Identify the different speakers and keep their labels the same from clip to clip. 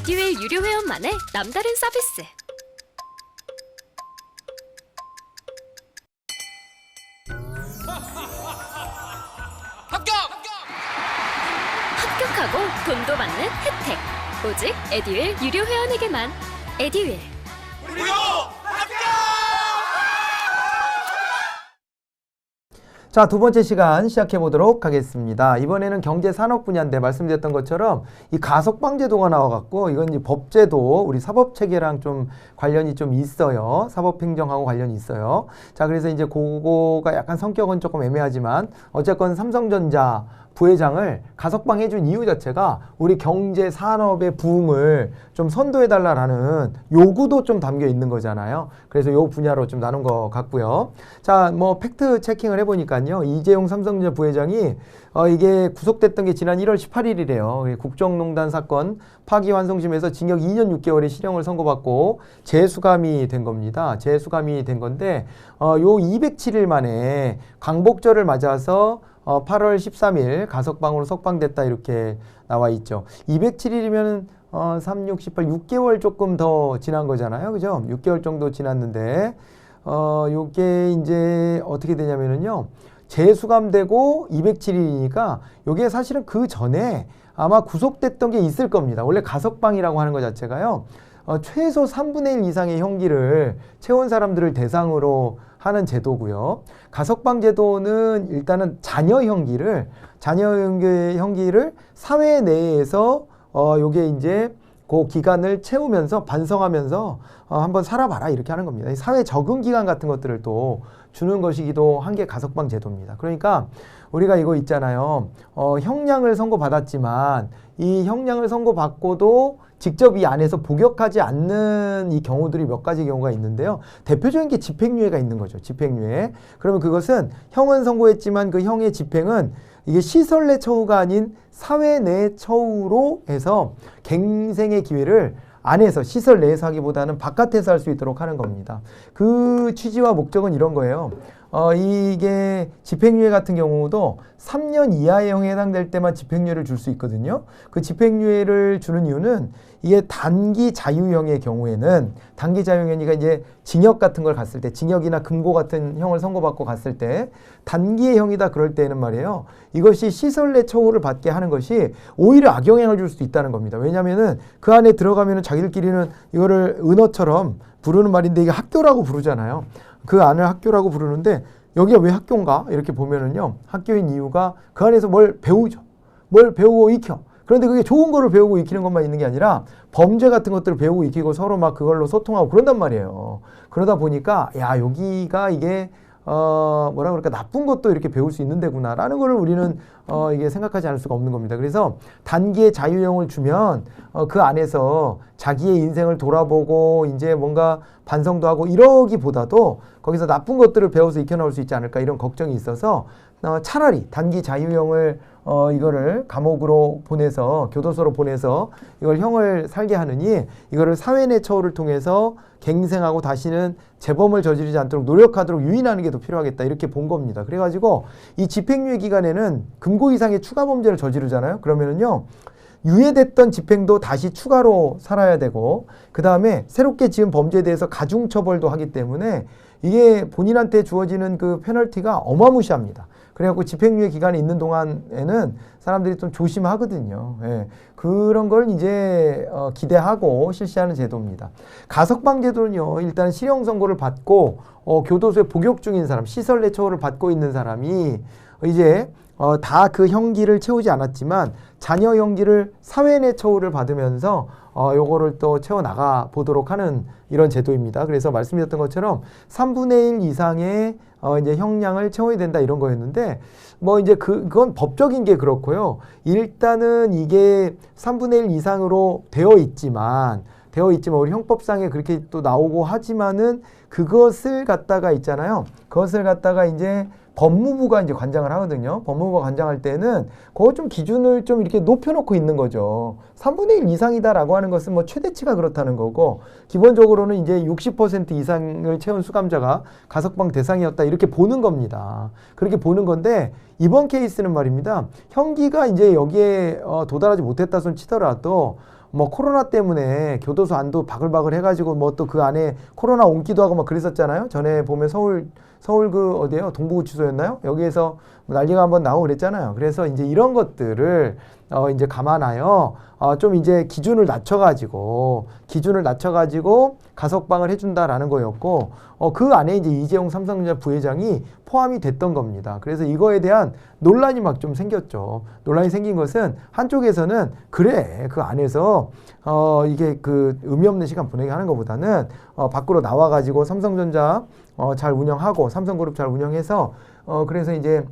Speaker 1: 에듀윌 유료 회원만의 남다른 서비스. 합격하고 돈도 받는 혜택. 오직 에듀윌 유료 회원에게만. 에듀윌.
Speaker 2: 무료 합격!
Speaker 3: 자, 두 번째 시간 시작해 보도록 하겠습니다. 이번에는 경제 산업 분야인데 말씀드렸던 것처럼 이 가석방 제도가 나와갖고 이건 이제 법제도 우리 사법 체계랑 좀 관련이 좀 있어요. 사법 행정하고 관련이 있어요. 자, 그래서 이제 그거가 약간 성격은 조금 애매하지만 어쨌건 삼성전자 부회장을 가석방 해준 이유 자체가 우리 경제 산업의 부흥을 좀 선도해달라는 요구도 좀 담겨 있는 거잖아요. 그래서 요 분야로 좀 나눈 것 같고요. 자, 뭐 팩트 체킹을 해보니까요. 이재용 삼성전자 부회장이 이게 구속됐던 게 지난 1월 18일이래요. 국정농단 사건 파기환송심에서 징역 2년 6개월의 실형을 선고받고 재수감이 된 겁니다. 재수감이 된 건데 요 207일 만에 광복절을 맞아서 8월 13일 가석방으로 석방됐다 이렇게 나와 있죠. 207일이면 3, 6, 18, 6개월 조금 더 지난 거잖아요. 그죠? 6개월 정도 지났는데 요게 이제 어떻게 되냐면은요. 재수감되고 207일이니까 요게 사실은 그 전에 아마 구속됐던 게 있을 겁니다. 원래 가석방이라고 하는 것 자체가요. 최소 3분의 1 이상의 형기를 채운 사람들을 대상으로 하는 제도고요. 가석방 제도는 일단은 자녀 형기를 사회 내에서 요게 이제 그 기간을 채우면서 반성하면서 한번 살아봐라 이렇게 하는 겁니다. 사회 적응 기간 같은 것들을 또 주는 것이기도 한 게 가석방 제도입니다. 그러니까 우리가 이거 있잖아요. 형량을 선고받았지만 이 형량을 선고받고도 직접 이 안에서 복역하지 않는 이 경우들이 몇 가지 경우가 있는데요. 대표적인 게 집행유예가 있는 거죠. 집행유예. 그러면 그것은 형은 선고했지만 그 형의 집행은 이게 시설 내 처우가 아닌 사회 내 처우로 해서 갱생의 기회를 안에서 시설 내에서 하기보다는 바깥에서 할 수 있도록 하는 겁니다. 그 취지와 목적은 이런 거예요. 이게 집행유예 같은 경우도 3년 이하의 형에 해당될 때만 집행유예를 줄 수 있거든요. 그 집행유예를 주는 이유는 이게 단기 자유형의 경우에는 단기 자유형이니까 이제 징역 같은 걸 갔을 때 징역이나 금고 같은 형을 선고받고 갔을 때 단기의 형이다 그럴 때에는 말이에요. 이것이 시설 내 처우를 받게 하는 것이 오히려 악영향을 줄 수도 있다는 겁니다. 왜냐면은 그 안에 들어가면은 자기들끼리는 이거를 은어처럼 부르는 말인데 이게 학교라고 부르잖아요. 그 안을 학교라고 부르는데 여기가 왜 학교인가? 이렇게 보면은요. 학교인 이유가 그 안에서 뭘 배우죠. 뭘 배우고 익혀. 그런데 그게 좋은 거를 배우고 익히는 것만 있는 게 아니라 범죄 같은 것들을 배우고 익히고 서로 막 그걸로 소통하고 그런단 말이에요. 그러다 보니까 야 여기가 이게 뭐라 그럴까 나쁜 것도 이렇게 배울 수 있는 데구나라는 거를 우리는 이게 생각하지 않을 수가 없는 겁니다. 그래서 단기의 자유형을 주면 그 안에서 자기의 인생을 돌아보고 이제 뭔가 반성도 하고 이러기보다도 거기서 나쁜 것들을 배워서 익혀나올 수 있지 않을까 이런 걱정이 있어서 차라리 단기 자유형을 이거를 감옥으로 보내서 교도소로 보내서 이걸 형을 살게 하느니 이거를 사회 내 처우를 통해서 갱생하고 다시는 재범을 저지르지 않도록 노력하도록 유인하는 게 더 필요하겠다 이렇게 본 겁니다. 그래가지고 이 집행유예 기간에는 금고 이상의 추가 범죄를 저지르잖아요. 그러면은요 유예됐던 집행도 다시 추가로 살아야 되고 그 다음에 새롭게 지은 범죄에 대해서 가중처벌도 하기 때문에 이게 본인한테 주어지는 그 페널티가 어마무시합니다. 그래갖고 집행유예 기간에 있는 동안에는 사람들이 좀 조심하거든요. 예. 그런 걸 이제 기대하고 실시하는 제도입니다. 가석방 제도는요. 일단 실형 선고를 받고 교도소에 복역 중인 사람, 시설 내 처우를 받고 있는 사람이 이제 다 그 형기를 채우지 않았지만 자녀 형기를 사회 내 처우를 받으면서 요거를 또 채워나가 보도록 하는 이런 제도입니다. 그래서 말씀드렸던 것처럼 3분의 1 이상의 이제 형량을 채워야 된다 이런 거였는데 뭐 이제 그건 법적인 게 그렇고요. 일단은 이게 3분의 1 이상으로 되어 있지만 우리 형법상에 그렇게 또 나오고 하지만은 그것을 갖다가 있잖아요. 그것을 갖다가 이제 법무부가 이제 관장을 하거든요. 법무부가 관장할 때는 그거 좀 기준을 좀 이렇게 높여놓고 있는 거죠. 3분의 1 이상이다라고 하는 것은 뭐 최대치가 그렇다는 거고, 기본적으로는 이제 60% 이상을 채운 수감자가 가석방 대상이었다 이렇게 보는 겁니다. 그렇게 보는 건데, 이번 케이스는 말입니다. 형기가 이제 여기에 도달하지 못했다 손 치더라도 뭐 코로나 때문에 교도소 안도 바글바글 해가지고 뭐 또 그 안에 코로나 옮기도 하고 막 그랬었잖아요. 전에 보면 서울 그 어디에요? 동부구치소였나요? 여기에서 난리가 한번 나오고 그랬잖아요. 그래서 이제 이런 것들을 이제 감안하여 좀 이제 기준을 낮춰가지고 가석방을 해준다라는 거였고 그 안에 이제 이재용 삼성전자 부회장이 포함이 됐던 겁니다. 그래서 이거에 대한 논란이 막 좀 생겼죠. 논란이 생긴 것은 한쪽에서는 그래 그 안에서 이게 그 의미 없는 시간 보내게 하는 것보다는 밖으로 나와가지고 삼성전자 잘 운영하고 삼성그룹 잘 운영해서 그래서 이제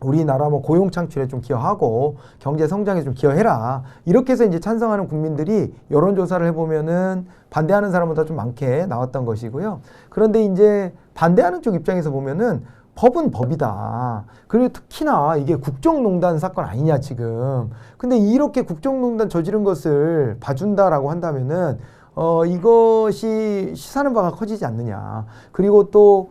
Speaker 3: 우리나라 뭐 고용 창출에 좀 기여하고 경제 성장에 좀 기여해라. 이렇게 해서 이제 찬성하는 국민들이 여론조사를 해보면은 반대하는 사람보다 좀 많게 나왔던 것이고요. 그런데 이제 반대하는 쪽 입장에서 보면은 법은 법이다. 그리고 특히나 이게 국정농단 사건 아니냐 지금. 근데 이렇게 국정농단 저지른 것을 봐준다라고 한다면은 이것이 시사하는 바가 커지지 않느냐. 그리고 또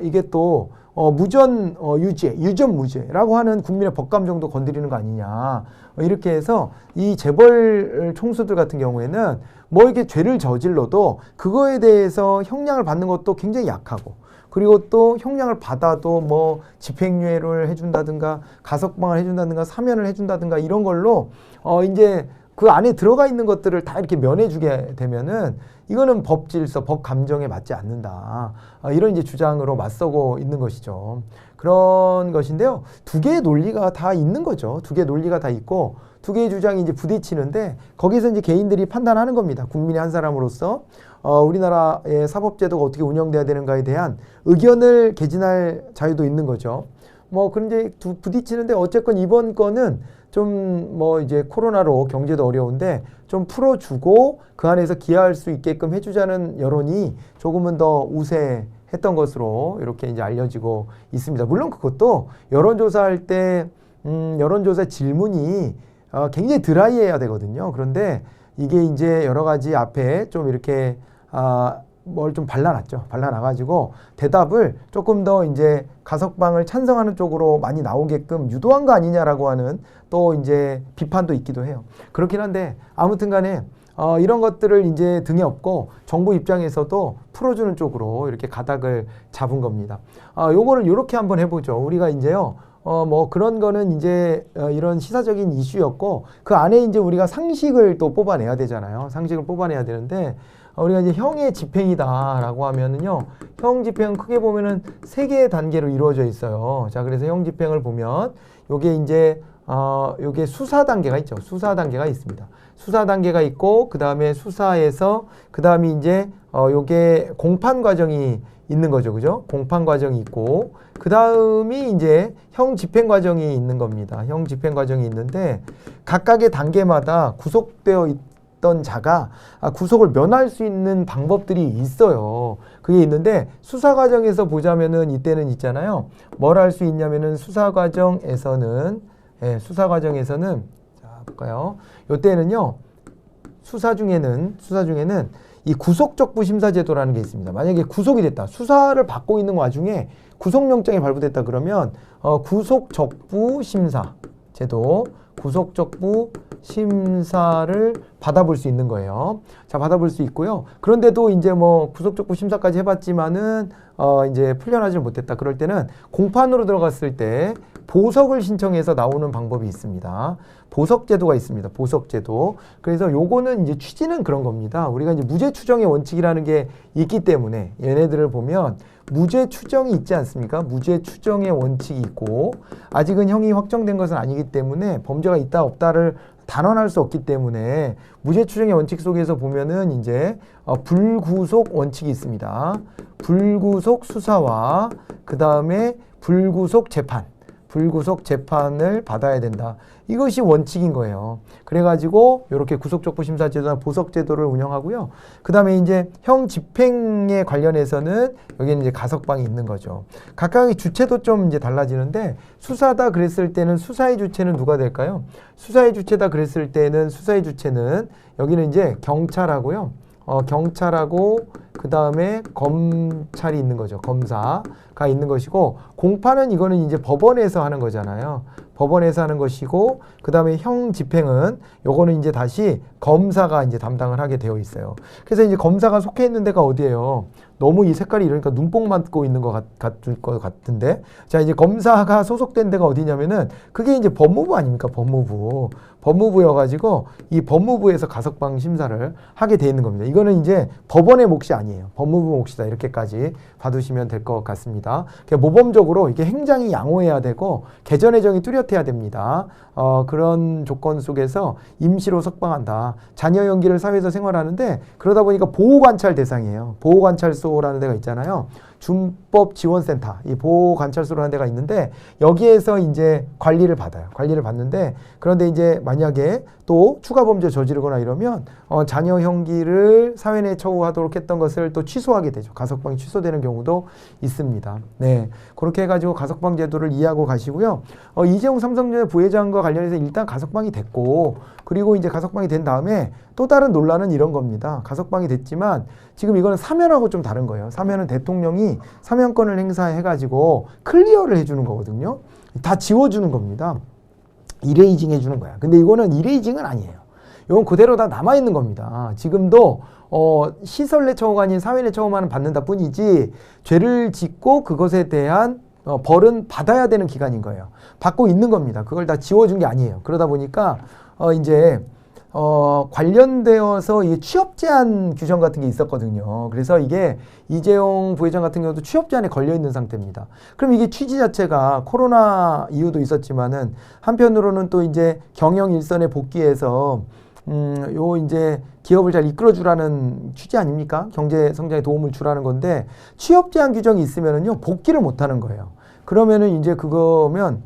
Speaker 3: 이게 또 무전 유전 무죄라고 하는 국민의 법감 정도 건드리는 거 아니냐. 이렇게 해서 이 재벌 총수들 같은 경우에는 뭐 이렇게 죄를 저질러도 그거에 대해서 형량을 받는 것도 굉장히 약하고, 그리고 또 형량을 받아도 뭐 집행유예를 해준다든가 가석방을 해준다든가 사면을 해준다든가 이런 걸로 이제 그 안에 들어가 있는 것들을 다 이렇게 면해주게 되면은 이거는 법 질서, 법 감정에 맞지 않는다. 이런 이제 주장으로 맞서고 있는 것이죠. 그런 것인데요. 두 개의 논리가 다 있는 거죠. 두 개의 논리가 다 있고 두 개의 주장이 이제 부딪히는데 거기서 이제 개인들이 판단하는 겁니다. 국민의 한 사람으로서 우리나라의 사법제도가 어떻게 운영돼야 되는가에 대한 의견을 개진할 자유도 있는 거죠. 뭐 그런데 부딪히는데 어쨌건 이번 건은 좀 뭐 이제 코로나로 경제도 어려운데 좀 풀어주고 그 안에서 기여할 수 있게끔 해주자는 여론이 조금은 더 우세했던 것으로 이렇게 이제 알려지고 있습니다. 물론 그것도 여론조사할 때 여론조사 질문이 굉장히 드라이해야 되거든요. 그런데 이게 이제 여러 가지 앞에 좀 이렇게 뭘 좀 발라놨죠. 발라놔가지고 대답을 조금 더 이제 가석방을 찬성하는 쪽으로 많이 나오게끔 유도한 거 아니냐라고 하는 또 이제 비판도 있기도 해요. 그렇긴 한데 아무튼 간에 이런 것들을 이제 등에 업고 정부 입장에서도 풀어주는 쪽으로 이렇게 가닥을 잡은 겁니다. 요거를 요렇게 한번 해보죠. 우리가 이제요. 뭐 그런 거는 이제 이런 시사적인 이슈였고 그 안에 이제 우리가 상식을 또 뽑아내야 되잖아요. 상식을 뽑아내야 되는데 우리가 이제 형의 집행이다라고 하면은요. 형 집행은 크게 보면은 세 개의 단계로 이루어져 있어요. 자, 그래서 형 집행을 보면 요게 이제 요게 수사 단계가 있죠. 수사 단계가 있습니다. 수사 단계가 있고 그다음에 수사에서 그다음에 이제 요게 공판 과정이 있는 거죠. 그죠? 공판 과정이 있고 그다음이 이제 형 집행 과정이 있는 겁니다. 형 집행 과정이 있는데 각각의 단계마다 구속되어 있던 자가 구속을 면할 수 있는 방법들이 있어요. 그게 있는데 수사 과정에서 보자면은 이때는 있잖아요. 뭘 할 수 있냐면은 수사 과정에서는 자, 볼까요? 요때는요. 수사 중에는 이 구속적부 심사제도라는 게 있습니다. 만약에 구속이 됐다. 수사를 받고 있는 와중에 구속영장이 발부됐다 그러면 구속적부 심사 제도, 구속적부 심사를 받아볼 수 있는 거예요. 자, 받아볼 수 있고요. 그런데도 이제 뭐 구속적부 심사까지 해봤지만은 이제 풀려나지 못했다. 그럴 때는 공판으로 들어갔을 때 보석을 신청해서 나오는 방법이 있습니다. 보석제도가 있습니다. 보석제도. 그래서 요거는 이제 취지는 그런 겁니다. 우리가 이제 무죄 추정의 원칙이라는 게 있기 때문에 얘네들을 보면 무죄 추정이 있지 않습니까? 무죄 추정의 원칙이 있고 아직은 형이 확정된 것은 아니기 때문에 범죄가 있다 없다를 단언할 수 없기 때문에 무죄 추정의 원칙 속에서 보면은 이제 불구속 원칙이 있습니다. 불구속 수사와 그 다음에 불구속 재판. 불구속 재판을 받아야 된다. 이것이 원칙인 거예요. 그래가지고 이렇게 구속적부 심사제도나 보석제도를 운영하고요. 그 다음에 이제 형 집행에 관련해서는 여기는 이제 가석방이 있는 거죠. 각각의 주체도 좀 이제 달라지는데 수사다 그랬을 때는 수사의 주체는 누가 될까요? 수사의 주체다 그랬을 때는 수사의 주체는 여기는 이제 경찰하고요. 경찰하고 그 다음에 검찰이 있는 거죠. 검사가 있는 것이고 공판은 이거는 이제 법원에서 하는 거잖아요. 법원에서 하는 것이고, 그 다음에 형 집행은 요거는 이제 다시 검사가 이제 담당을 하게 되어 있어요. 그래서 이제 검사가 속해 있는 데가 어디예요? 너무 이 색깔이 이러니까 눈뽕 맞고 있는 것 같을 것 같은데. 자, 이제 검사가 소속된 데가 어디냐면은 그게 이제 법무부 아닙니까? 법무부. 법무부여가지고 이 법무부에서 가석방 심사를 하게 돼 있는 겁니다. 이거는 이제 법원의 몫이 아니에요. 법무부 몫이다. 이렇게까지 봐두시면 될 것 같습니다. 모범적으로 이게 행장이 양호해야 되고 개전혜정이 뚜렷해야 됩니다. 그런 조건 속에서 임시로 석방한다. 자녀 연기를 사회에서 생활하는데 그러다 보니까 보호관찰 대상이에요. 보호관찰소라는 데가 있잖아요. 준법지원센터, 이 보호관찰소라는 데가 있는데 여기에서 이제 관리를 받아요. 관리를 받는데 그런데 이제 만약에 또 추가 범죄 저지르거나 이러면 자녀 형기를 사회 내 처우하도록 했던 것을 또 취소하게 되죠. 가석방이 취소되는 경우도 있습니다. 네, 그렇게 해가지고 가석방 제도를 이해하고 가시고요. 이재용 삼성전자 부회장과 관련해서 일단 가석방이 됐고, 그리고 이제 가석방이 된 다음에 또 다른 논란은 이런 겁니다. 가석방이 됐지만 지금 이거는 사면하고 좀 다른 거예요. 사면은 대통령이 사면권을 행사해가지고 클리어를 해주는 거거든요. 다 지워주는 겁니다. 이레이징 해주는 거야. 근데 이거는 이레이징은 아니에요. 이건 그대로 다 남아있는 겁니다. 지금도 시설 내 처우가 아닌 사회 내 처우만 받는다 뿐이지 죄를 짓고 그것에 대한 벌은 받아야 되는 기간인 거예요. 받고 있는 겁니다. 그걸 다 지워준 게 아니에요. 그러다 보니까 이제 관련되어서 이 취업 제한 규정 같은 게 있었거든요. 그래서 이게 이재용 부회장 같은 경우도 취업 제한에 걸려 있는 상태입니다. 그럼 이게 취지 자체가 코로나 이유도 있었지만은 한편으로는 또 이제 경영 일선에 복귀해서 요 이제 기업을 잘 이끌어주라는 취지 아닙니까? 경제 성장에 도움을 주라는 건데 취업 제한 규정이 있으면은요 복귀를 못 하는 거예요. 그러면은 이제 그거면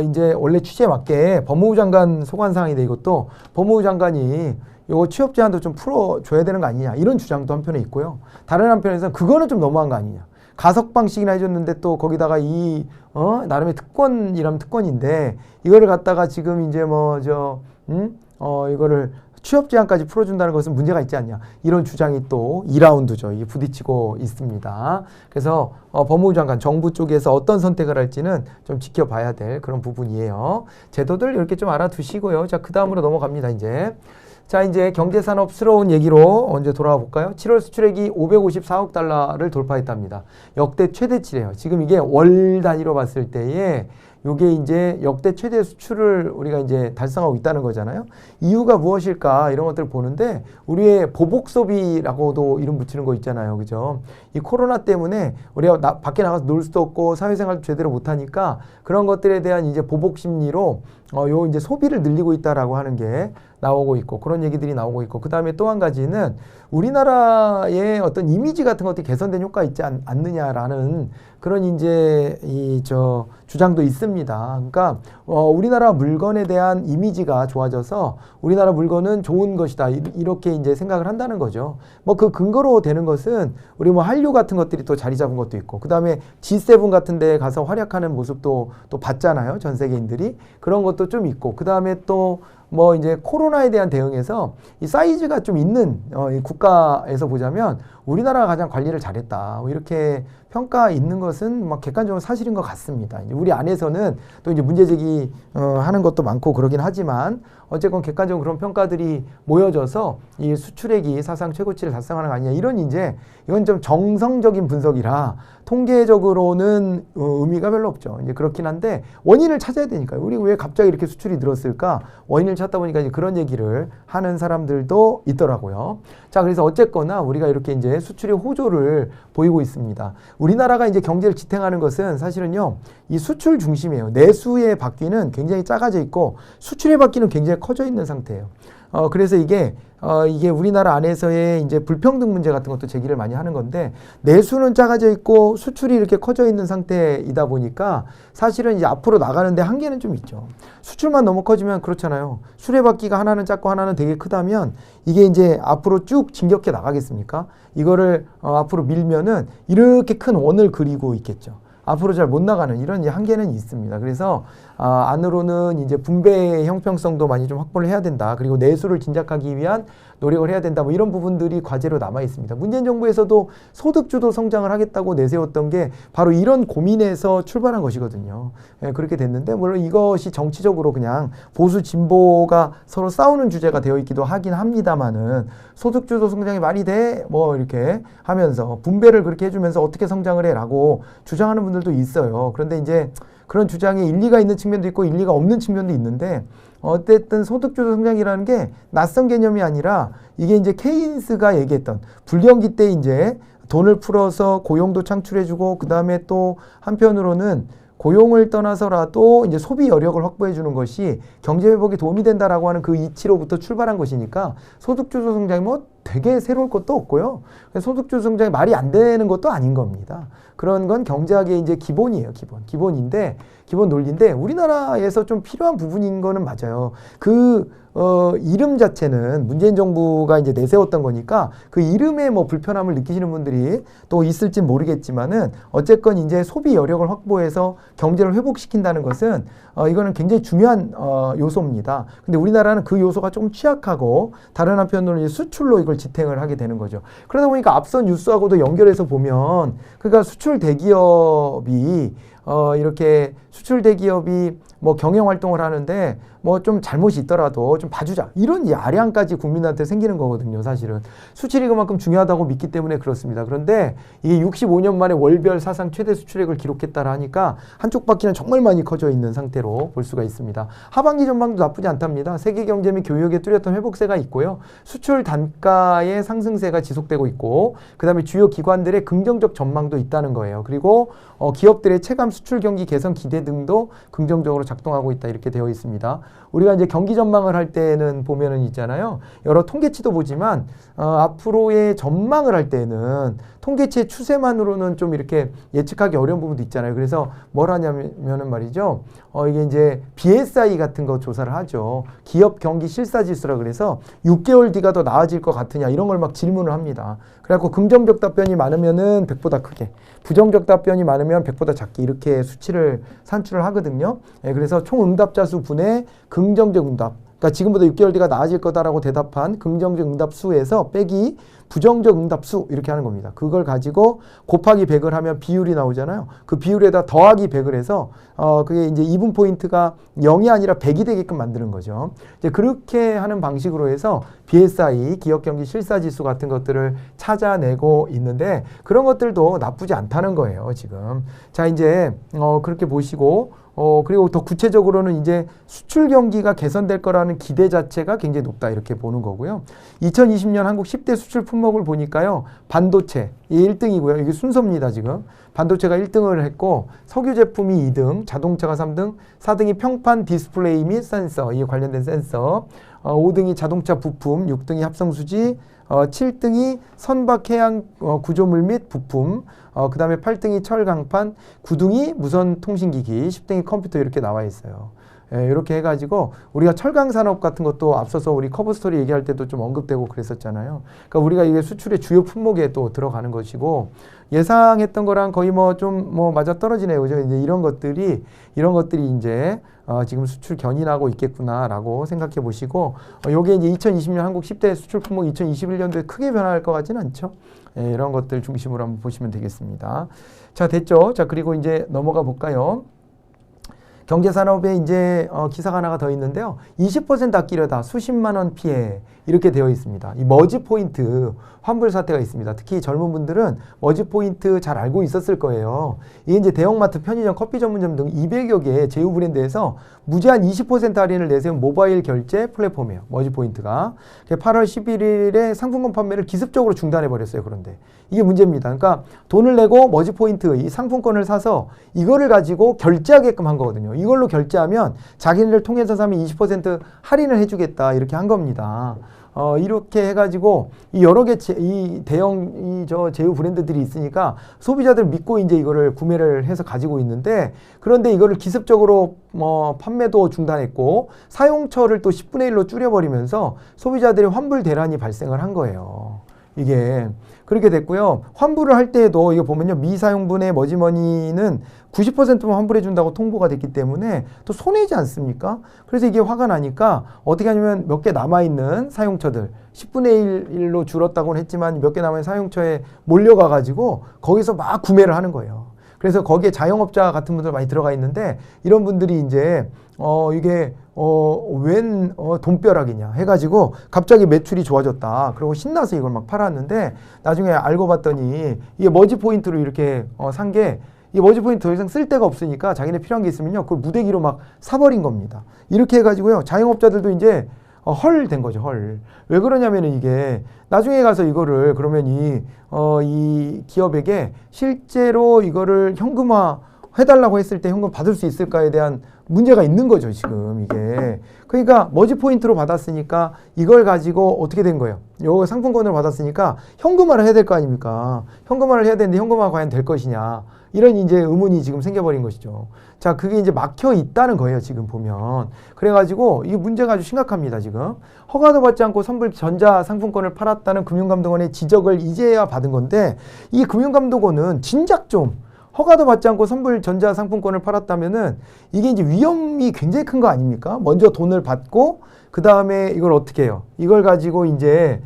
Speaker 3: 이제 원래 취지에 맞게 법무부 장관 소관사항인데 이것도 법무부 장관이 요거 취업 제한도 좀 풀어줘야 되는 거 아니냐 이런 주장도 한편에 있고요. 다른 한편에서는 그거는 좀 너무한 거 아니냐. 가석방식이나 해줬는데 또 거기다가 이 나름의 특권이라면 특권인데 이거를 갖다가 지금 이제 이거를 취업 제한까지 풀어준다는 것은 문제가 있지 않냐. 이런 주장이 또 2라운드죠. 이게 부딪히고 있습니다. 그래서 법무부 장관, 정부 쪽에서 어떤 선택을 할지는 좀 지켜봐야 될 그런 부분이에요. 제도들 이렇게 좀 알아두시고요. 자, 그 다음으로 넘어갑니다. 이제 경제산업스러운 얘기로 언제 돌아와 볼까요? 7월 수출액이 554억 달러를 돌파했답니다. 역대 최대치래요. 지금 이게 월 단위로 봤을 때에 요게 이제 역대 최대 수출을 우리가 이제 달성하고 있다는 거잖아요. 이유가 무엇일까 이런 것들을 보는데 우리의 보복 소비라고도 이름 붙이는 거 있잖아요. 그죠? 이 코로나 때문에 우리가 밖에 나가서 놀 수도 없고 사회생활도 제대로 못 하니까 그런 것들에 대한 이제 보복 심리로 요 이제 소비를 늘리고 있다라고 하는 게 나오고 있고 그런 얘기들이 나오고 있고 그 다음에 또 한 가지는 우리나라의 어떤 이미지 같은 것들이 개선된 효과가 있지 않느냐라는 그런 이제 주장도 있습니다. 그러니까 우리나라 물건에 대한 이미지가 좋아져서 우리나라 물건은 좋은 것이다 이렇게 이제 생각을 한다는 거죠. 그 근거로 되는 것은 우리 한류 같은 것들이 또 자리 잡은 것도 있고 그 다음에 G7 같은 데 가서 활약하는 모습도 또 봤잖아요. 전 세계인들이 그런 것도 좀 있고 그 다음에 또 이제 코로나에 대한 대응에서 이 사이즈가 좀 있는 이 국가에서 보자면 우리나라가 가장 관리를 잘했다. 이렇게 평가 있는 것은 객관적으로 사실인 것 같습니다. 우리 안에서는 또 이제 문제 제기 하는 것도 많고 그러긴 하지만 어쨌건 객관적으로 그런 평가들이 모여져서 이 수출액이 사상 최고치를 달성하는 거 아니냐 이런 이건 좀 정성적인 분석이라 통계적으로는 의미가 별로 없죠. 이제 그렇긴 한데 원인을 찾아야 되니까요. 우리 왜 갑자기 이렇게 수출이 늘었을까? 원인을 찾다 보니까 이제 그런 얘기를 하는 사람들도 있더라고요. 자, 그래서 어쨌거나 우리가 이렇게 이제 수출의 호조를 보이고 있습니다. 우리나라가 이제 경제를 지탱하는 것은 사실은요, 이 수출 중심이에요. 내수의 바퀴는 굉장히 작아져 있고 수출의 바퀴는 굉장히 커져 있는 상태예요. 그래서 이게 우리나라 안에서의 이제 불평등 문제 같은 것도 제기를 많이 하는 건데 내수는 작아져 있고 수출이 이렇게 커져 있는 상태이다 보니까 사실은 이제 앞으로 나가는데 한계는 좀 있죠. 수출만 너무 커지면 그렇잖아요. 수레바퀴가 하나는 작고 하나는 되게 크다면 이게 이제 앞으로 쭉 진격해 나가겠습니까? 이거를 앞으로 밀면은 이렇게 큰 원을 그리고 있겠죠. 앞으로 잘 못 나가는 이런 한계는 있습니다. 그래서 안으로는 이제 분배의 형평성도 많이 좀 확보를 해야 된다. 그리고 내수를 진작하기 위한 노력을 해야 된다. 뭐 이런 부분들이 과제로 남아 있습니다. 문재인 정부에서도 소득주도 성장을 하겠다고 내세웠던 게 바로 이런 고민에서 출발한 것이거든요. 예, 그렇게 됐는데 물론 이것이 정치적으로 그냥 보수 진보가 서로 싸우는 주제가 되어 있기도 하긴 합니다만은 소득주도 성장이 말이 돼? 뭐 이렇게 하면서 분배를 그렇게 해주면서 어떻게 성장을 해라고 주장하는 분들도 있어요. 그런데 이제 그런 주장에 일리가 있는 측면도 있고 일리가 없는 측면도 있는데 어쨌든 소득주도 성장이라는 게 낯선 개념이 아니라 이게 이제 케인스가 얘기했던 불경기 때 이제 돈을 풀어서 고용도 창출해주고 그 다음에 또 한편으로는 고용을 떠나서라도 이제 소비 여력을 확보해 주는 것이 경제 회복에 도움이 된다라고 하는 그 이치로부터 출발한 것이니까 소득주도 성장이 뭐 되게 새로울 것도 없고요. 소득주도 성장이 말이 안 되는 것도 아닌 겁니다. 그런 건 경제학의 이제 기본이에요. 기본인데, 기본 논리인데 우리나라에서 좀 필요한 부분인 거는 맞아요. 이름 자체는 문재인 정부가 이제 내세웠던 거니까 그 이름에 뭐 불편함을 느끼시는 분들이 또 있을진 모르겠지만은 어쨌건 이제 소비 여력을 확보해서 경제를 회복시킨다는 것은 이거는 굉장히 중요한 요소입니다. 근데 우리나라는 그 요소가 조금 취약하고 다른 한편으로는 이제 수출로 이걸 지탱을 하게 되는 거죠. 그러다 보니까 앞선 뉴스하고도 연결해서 보면 그러니까 수출 대기업이 이렇게 수출 대기업이 뭐 경영 활동을 하는데 뭐 좀 잘못이 있더라도 좀 봐주자 이런 야량까지 국민한테 생기는 거거든요. 사실은 수출이 그만큼 중요하다고 믿기 때문에 그렇습니다. 그런데 이게 65년 만에 월별 사상 최대 수출액을 기록했다라 하니까 한쪽 바퀴는 정말 많이 커져 있는 상태로 볼 수가 있습니다. 하반기 전망도 나쁘지 않답니다. 세계 경제 및 교역의 뚜렷한 회복세가 있고요. 수출 단가의 상승세가 지속되고 있고 그 다음에 주요 기관들의 긍정적 전망도 있다는 거예요. 그리고 기업들의 체감 수출 경기 개선 기대 등도 긍정적으로 작동하고 있다 이렇게 되어 있습니다. 우리가 이제 경기 전망을 할 때는 보면은 있잖아요. 여러 통계치도 보지만 앞으로의 전망을 할 때는 통계치의 추세만으로는 좀 이렇게 예측하기 어려운 부분도 있잖아요. 그래서 뭘 하냐면은 말이죠. 이게 이제 BSI 같은 거 조사를 하죠. 기업 경기 실사지수라 그래서 6개월 뒤가 더 나아질 것 같으냐 이런 걸 막 질문을 합니다. 그래갖고 긍정적 답변이 많으면은 100보다 크게, 부정적 답변이 많으면 100보다 작게 이렇게 수치를 산출을 하거든요. 예, 그래서 총 응답자 수 분의 긍정적 응답. 그러니까 지금보다 6개월 뒤가 나아질 거다라고 대답한 긍정적 응답 수에서 빼기 부정적 응답 수 이렇게 하는 겁니다. 그걸 가지고 곱하기 100을 하면 비율이 나오잖아요. 그 비율에다 더하기 100을 해서 그게 이제 이분 포인트가 0이 아니라 100이 되게끔 만드는 거죠. 이제 그렇게 하는 방식으로 해서 BSI 기업 경기 실사 지수 같은 것들을 찾아내고 있는데 그런 것들도 나쁘지 않다는 거예요, 지금. 자, 이제 그렇게 보시고 그리고 더 구체적으로는 이제 수출 경기가 개선될 거라는 기대 자체가 굉장히 높다 이렇게 보는 거고요. 2020년 한국 10대 수출 품목을 보니까요. 반도체 이 1등이고요. 이게 순서입니다, 지금. 반도체가 1등을 했고 석유 제품이 2등, 자동차가 3등, 4등이 평판 디스플레이 및 센서, 이에 관련된 센서, 5등이 자동차 부품, 6등이 합성수지, 7등이 선박 해양 구조물 및 부품, 그 다음에 8등이 철강판, 9등이 무선 통신기기, 10등이 컴퓨터 이렇게 나와 있어요. 예, 이렇게 해가지고 우리가 철강 산업 같은 것도 앞서서 우리 커버 스토리 얘기할 때도 좀 언급되고 그랬었잖아요. 그러니까 우리가 이게 수출의 주요 품목에 또 들어가는 것이고 예상했던 거랑 거의 뭐 좀 맞아 떨어지네요. 그죠? 이제 이런 것들이 이제 지금 수출 견인하고 있겠구나라고 생각해 보시고 요게 이제 2020년 한국 10대 수출 품목 2021년도에 크게 변화할 것 같지는 않죠. 예, 이런 것들 중심으로 한번 보시면 되겠습니다. 자, 됐죠? 자, 그리고 이제 넘어가 볼까요? 경제산업에 이제 기사가 하나가 더 있는데요. 20% 아끼려다 수십만 원 피해 이렇게 되어 있습니다. 이 머지 포인트 환불 사태가 있습니다. 특히 젊은 분들은 머지 포인트 잘 알고 있었을 거예요. 이게 이제 대형마트, 편의점, 커피 전문점 등 200여 개의 제휴 브랜드에서 무제한 20% 할인을 내세운 모바일 결제 플랫폼이에요. 머지 포인트가 8월 11일에 상품권 판매를 기습적으로 중단해 버렸어요. 그런데 이게 문제입니다. 그러니까 돈을 내고 머지 포인트 이 상품권을 사서 이거를 가지고 결제하게끔 한 거거든요. 이걸로 결제하면 자기네를 통해서 사면 20% 할인을 해주겠다 이렇게 한 겁니다. 이렇게 해가지고 이 여러 개 이 대형 제휴 브랜드들이 있으니까 소비자들 믿고 이제 이거를 구매를 해서 가지고 있는데 그런데 이거를 기습적으로 판매도 중단했고 사용처를 또 10분의 1로 줄여버리면서 소비자들의 환불 대란이 발생을 한 거예요. 이게 그렇게 됐고요. 환불을 할 때에도 이거 보면요. 미사용분의 머지머니는 90%만 환불해 준다고 통보가 됐기 때문에 또 손해지 않습니까? 그래서 이게 화가 나니까 어떻게 하냐면 몇 개 남아있는 사용처들 10분의 1로 줄었다고는 했지만 몇 개 남아있는 사용처에 몰려가가지고 거기서 막 구매를 하는 거예요. 그래서 거기에 자영업자 같은 분들 많이 들어가 있는데 이런 분들이 이제 이게 웬 돈벼락이냐 해가지고 갑자기 매출이 좋아졌다. 그리고 신나서 이걸 막 팔았는데 나중에 알고 봤더니 이게 머지 포인트로 이렇게 산 게 이 머지 포인트 더 이상 쓸 데가 없으니까 자기네 필요한 게 있으면요 그걸 무대기로 막 사버린 겁니다. 이렇게 해가지고요 자영업자들도 이제 헐 된 거죠. 헐. 왜 그러냐면은 이게 나중에 가서 이거를 그러면 이 기업에게 실제로 이거를 현금화 해달라고 했을 때 현금 받을 수 있을까에 대한 문제가 있는 거죠, 지금 이게. 그러니까 머지 포인트로 받았으니까 이걸 가지고 어떻게 된 거예요? 요 상품권을 받았으니까 현금화를 해야 될 거 아닙니까? 현금화를 해야 되는데 현금화가 과연 될 것이냐. 이런 이제 의문이 지금 생겨버린 것이죠. 자, 그게 이제 막혀 있다는 거예요, 지금 보면. 그래가지고 이게 문제가 아주 심각합니다, 지금. 허가도 받지 않고 선불 전자 상품권을 팔았다는 금융감독원의 지적을 이제야 받은 건데 이 금융감독원은 진작 좀 허가도 받지 않고 선불 전자 상품권을 팔았다면은 이게 이제 위험이 굉장히 큰 거 아닙니까? 먼저 돈을 받고 그 다음에 이걸 어떻게 해요? 이걸 가지고 이제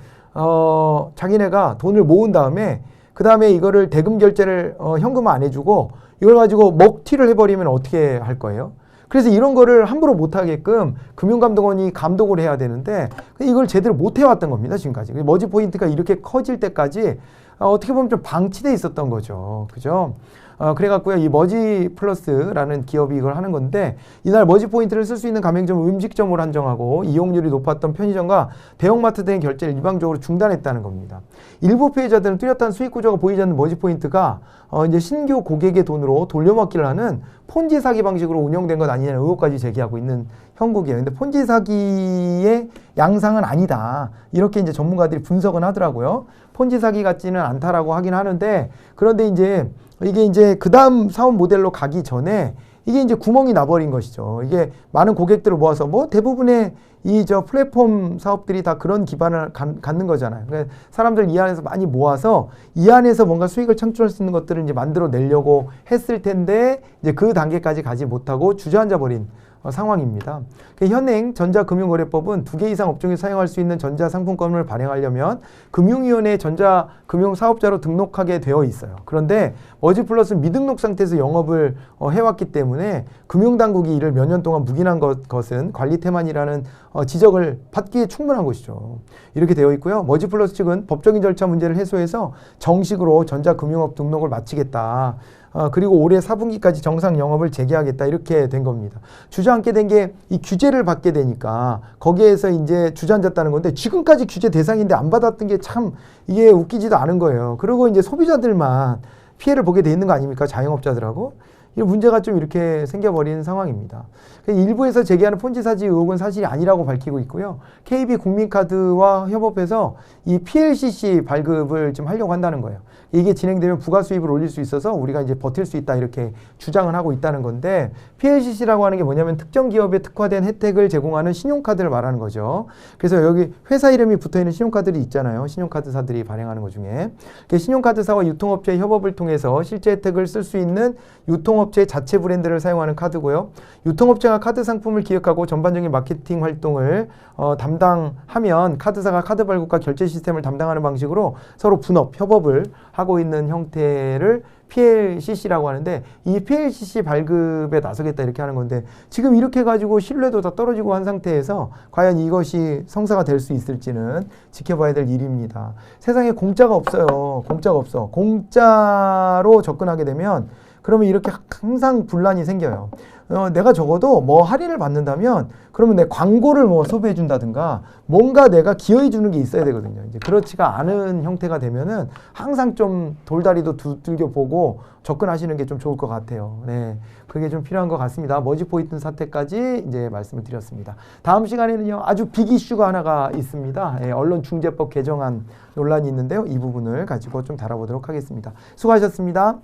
Speaker 3: 자기네가 돈을 모은 다음에 그 다음에 이거를 대금 결제를 현금화 안 해주고 이걸 가지고 먹튀를 해버리면 어떻게 할 거예요? 그래서 이런 거를 함부로 못하게끔 금융감독원이 감독을 해야 되는데 이걸 제대로 못 해왔던 겁니다, 지금까지. 머지 포인트가 이렇게 커질 때까지 어떻게 보면 좀 방치돼 있었던 거죠. 그죠? 그래갖고요, 이 머지 플러스라는 기업이 이걸 하는 건데, 이날 머지 포인트를 쓸 수 있는 가맹점을 음식점으로 한정하고, 이용률이 높았던 편의점과 대형마트 등의 결제를 일방적으로 중단했다는 겁니다. 일부 피해자들은 뚜렷한 수익 구조가 보이지 않는 머지 포인트가 이제 신규 고객의 돈으로 돌려먹기를 하는 폰지 사기 방식으로 운영된 것 아니냐는 의혹까지 제기하고 있는 형국이에요. 근데 폰지 사기의 양상은 아니다. 이렇게 이제 전문가들이 분석은 하더라고요. 폰지 사기 같지는 않다라고 하긴 하는데, 그런데 이제 이게 이제 그 다음 사업 모델로 가기 전에 이게 이제 구멍이 나버린 것이죠. 이게 많은 고객들을 모아서 뭐 대부분의 이 플랫폼 사업들이 다 그런 기반을 갖는 거잖아요. 그러니까 사람들 이 안에서 많이 모아서 이 안에서 뭔가 수익을 창출할 수 있는 것들을 이제 만들어 내려고 했을 텐데 이제 그 단계까지 가지 못하고 주저앉아 버린 상황입니다. 현행 전자금융거래법은 2개 이상 업종에 사용할 수 있는 전자상품권을 발행하려면 금융위원회 전자금융사업자로 등록하게 되어 있어요. 그런데 머지플러스는 미등록 상태에서 영업을 해왔기 때문에 금융당국이 이를 몇 년 동안 묵인한 것은 관리태만이라는 지적을 받기에 충분한 것이죠. 이렇게 되어 있고요. 머지플러스 측은 법적인 절차 문제를 해소해서 정식으로 전자금융업 등록을 마치겠다. 그리고 올해 4분기까지 정상 영업을 재개하겠다 이렇게 된 겁니다. 주저앉게 된 게 이 규제를 받게 되니까 거기에서 이제 주저앉았다는 건데 지금까지 규제 대상인데 안 받았던 게 참 이게 웃기지도 않은 거예요. 그리고 이제 소비자들만 피해를 보게 돼 있는 거 아닙니까? 자영업자들하고. 이 문제가 좀 이렇게 생겨버린 상황입니다. 일부에서 제기하는 폰지 사지 의혹은 사실이 아니라고 밝히고 있고요. KB국민카드와 협업해서 이 PLCC 발급을 좀 하려고 한다는 거예요. 이게 진행되면 부가 수입을 올릴 수 있어서 우리가 이제 버틸 수 있다 이렇게 주장을 하고 있다는 건데 PLCC라고 하는 게 뭐냐면 특정 기업에 특화된 혜택을 제공하는 신용카드를 말하는 거죠. 그래서 여기 회사 이름이 붙어있는 신용카드들이 있잖아요. 신용카드사들이 발행하는 것 중에. 신용카드사와 유통업체의 협업을 통해서 실제 혜택을 쓸 수 있는 유통업체 자체 브랜드를 사용하는 카드고요. 유통업체가 카드 상품을 기획하고 전반적인 마케팅 활동을 담당하면 카드사가 카드 발급과 결제 시스템을 담당하는 방식으로 서로 분업, 협업을 하고 있는 형태를 PLCC라고 하는데 이 PLCC 발급에 나서겠다 이렇게 하는 건데 지금 이렇게 해가지고 신뢰도 다 떨어지고 한 상태에서 과연 이것이 성사가 될 수 있을지는 지켜봐야 될 일입니다. 세상에 공짜가 없어요. 공짜가 없어. 공짜로 접근하게 되면 그러면 이렇게 항상 분란이 생겨요. 내가 적어도 뭐 할인을 받는다면 그러면 내 광고를 뭐 소비해 준다든가 뭔가 내가 기여해 주는 게 있어야 되거든요. 이제 그렇지가 않은 형태가 되면은 항상 좀 돌다리도 두들겨 보고 접근하시는 게 좀 좋을 것 같아요. 네. 그게 좀 필요한 것 같습니다. 머지 포인트 사태까지 이제 말씀을 드렸습니다. 다음 시간에는요, 아주 빅 이슈가 하나가 있습니다. 예, 언론중재법 개정안 논란이 있는데요. 이 부분을 가지고 좀 다뤄보도록 하겠습니다. 수고하셨습니다.